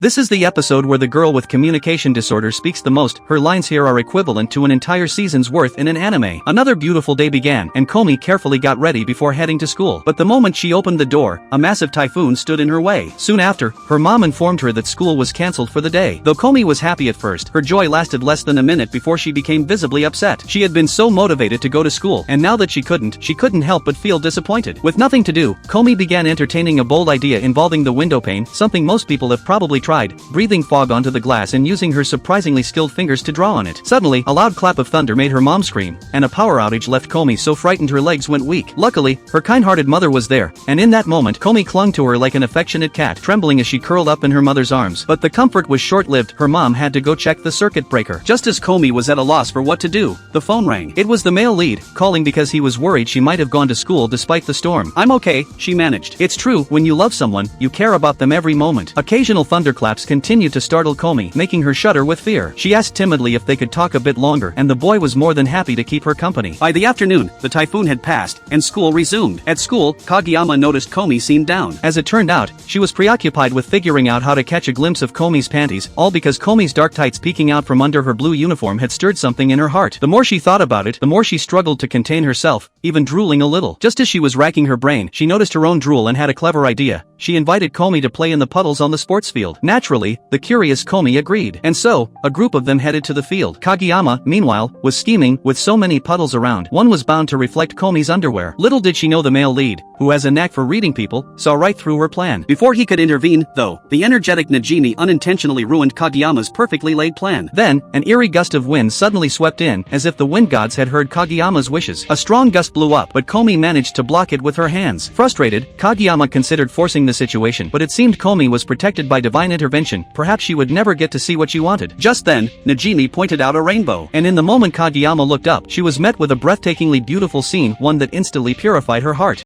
This is the episode where the girl with communication disorder speaks the most. Her lines here are equivalent to an entire season's worth in an anime. Another beautiful day began, and Komi carefully got ready before heading to school. But the moment she opened the door, a massive typhoon stood in her way. Soon after, her mom informed her that school was cancelled for the day. Though Komi was happy at first, her joy lasted less than a minute before she became visibly upset. She had been so motivated to go to school, and now that she couldn't help but feel disappointed. With nothing to do, Komi began entertaining a bold idea involving the window pane, something most people have probably tried, breathing fog onto the glass and using her surprisingly skilled fingers to draw on it. Suddenly, a loud clap of thunder made her mom scream, and a power outage left Komi so frightened her legs went weak. Luckily, her kind-hearted mother was there, and in that moment Komi clung to her like an affectionate cat, trembling as she curled up in her mother's arms. But the comfort was short-lived. Her mom had to go check the circuit breaker. Just as Komi was at a loss for what to do, the phone rang. It was the male lead, calling because he was worried she might have gone to school despite the storm. "I'm okay," she managed. It's true, when you love someone, you care about them every moment. Occasional thunderclaps continued to startle Komi, making her shudder with fear. She asked timidly if they could talk a bit longer, and the boy was more than happy to keep her company. By the afternoon, the typhoon had passed, and school resumed. At school, Kageyama noticed Komi seemed down. As it turned out, she was preoccupied with figuring out how to catch a glimpse of Komi's panties, all because Komi's dark tights peeking out from under her blue uniform had stirred something in her heart. The more she thought about it, the more she struggled to contain herself, even drooling a little. Just as she was racking her brain, she noticed her own drool and had a clever idea. She invited Komi to play in the puddles on the sports field. Naturally, the curious Komi agreed. And so, a group of them headed to the field. Kageyama, meanwhile, was scheming. With so many puddles around, one was bound to reflect Komi's underwear. Little did she know the male lead, who has a knack for reading people, saw right through her plan. Before he could intervene, though, the energetic Najimi unintentionally ruined Kageyama's perfectly laid plan. Then, an eerie gust of wind suddenly swept in, as if the wind gods had heard Kageyama's wishes. A strong gust blew up, but Komi managed to block it with her hands. Frustrated, Kageyama considered forcing the situation, but it seemed Komi was protected by divine intervention. Perhaps she would never get to see what she wanted. Just then, Najimi pointed out a rainbow, and in the moment Kageyama looked up, she was met with a breathtakingly beautiful scene, one that instantly purified her heart.